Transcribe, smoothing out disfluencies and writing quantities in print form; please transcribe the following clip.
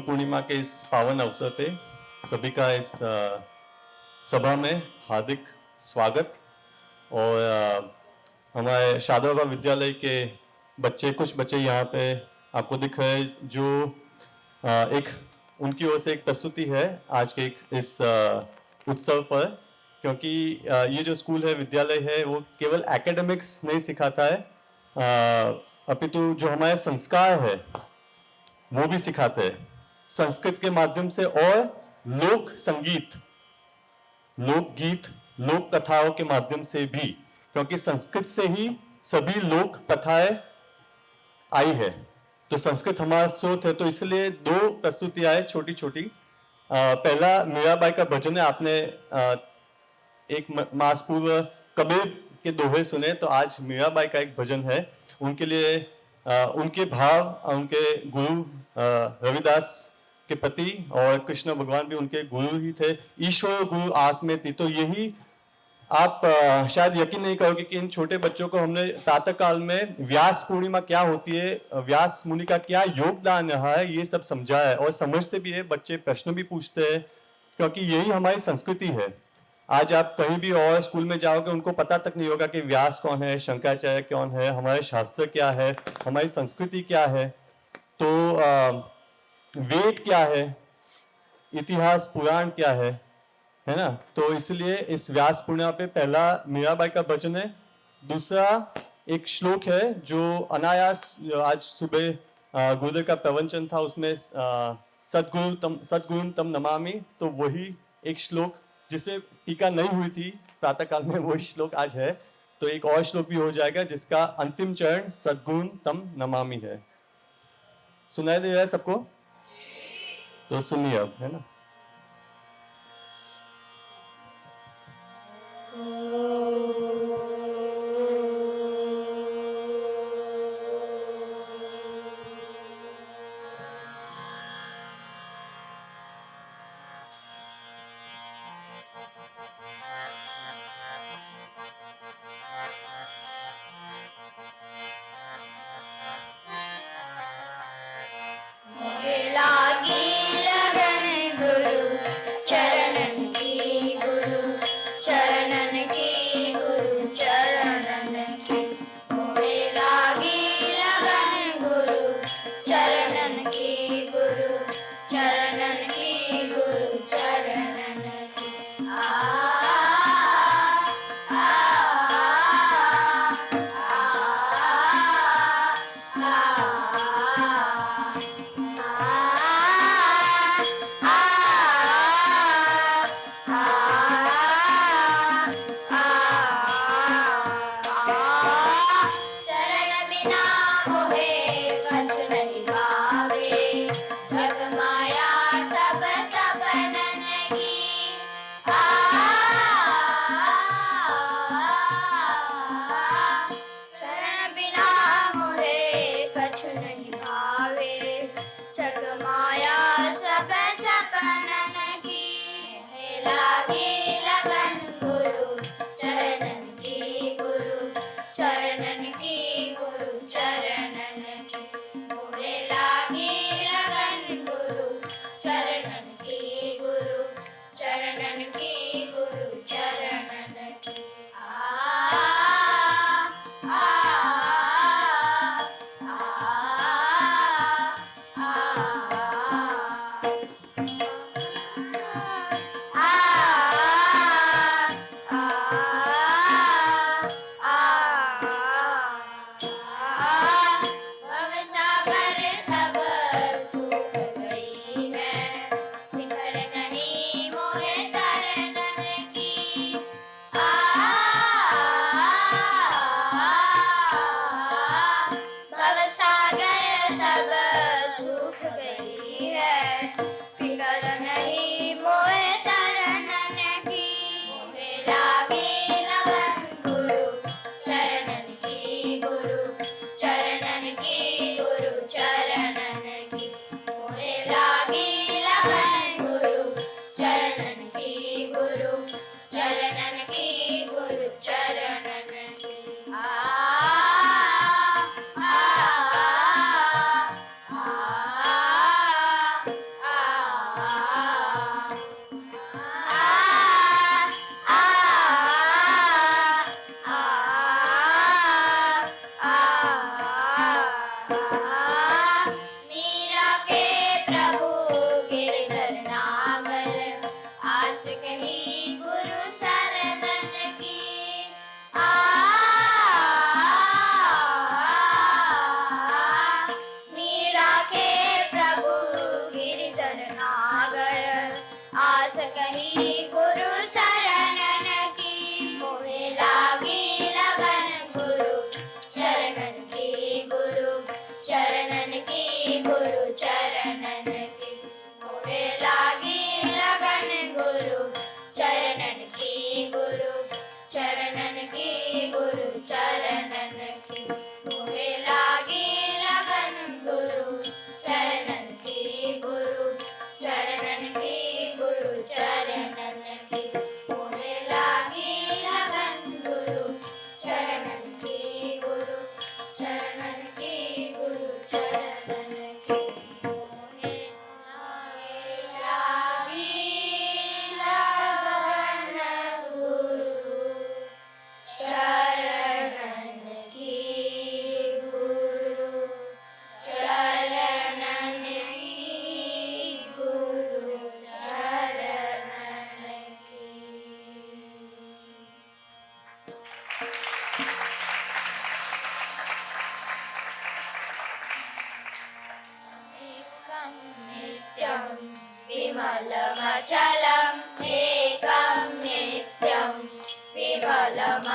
पूर्णिमा के इस पावन अवसर पे सभी का इस सभा में हार्दिक स्वागत। और हमारे शादाबाद विद्यालय के बच्चे, कुछ बच्चे यहाँ पे आपको दिख रहे हैं, जो एक उनकी ओर से एक प्रस्तुति है आज के इस उत्सव पर। क्योंकि ये जो स्कूल है, विद्यालय है, वो केवल एकेडमिक्स नहीं सिखाता है, अपितु जो हमारे संस्कार है वो भी सिखाते हैं संस्कृत के माध्यम से, और लोक संगीत, लोकगीत, लोक कथाओं के माध्यम से भी, क्योंकि संस्कृत से ही सभी लोक कथाएं आई है। तो संस्कृत हमारा स्रोत है। तो इसलिए दो प्रस्तुतियां हैं छोटी छोटी। पहला मीराबाई का भजन है। आपने एक मास पूर्व कबीर के दोहे सुने, तो आज मीराबाई का एक भजन है उनके लिए। उनके भाव उनके गुरु रविदास के प्रति, और कृष्ण भगवान भी उनके गुरु ही थे। ईश्वर गुरु आत्मे थी। तो यही आप शायद यकीन नहीं करोगे कि इन छोटे बच्चों को हमने प्रातः काल में व्यास पूर्णिमा क्या होती है, व्यास मुनि का क्या योगदान रहा है, ये सब समझाया है। और समझते भी है बच्चे, प्रश्न भी पूछते हैं, क्योंकि यही हमारी संस्कृति है। आज आप कहीं भी और स्कूल में जाओगे, उनको पता तक नहीं होगा कि व्यास कौन है, शंकराचार्य कौन है, हमारे शास्त्र क्या है, हमारी संस्कृति क्या है, तो वेद क्या है, इतिहास पुराण क्या है ना। तो इसलिए इस व्यास पूर्णिमा पे पहला मीराबाई का भजन है। दूसरा एक श्लोक है जो अनायास आज सुबह गुरुदेव का प्रवचन था, उसमें सद्गुरु तम नमामि, तो वही एक श्लोक जिसमें टीका नहीं हुई थी प्रातःकाल में, वही श्लोक आज है। तो एक और श्लोक भी हो जाएगा जिसका अंतिम चरण सद्गुरु तम नमामि है। सुनाई दे रहा है सबको? तो सुनिए अब, है ना। चरणन की केवलम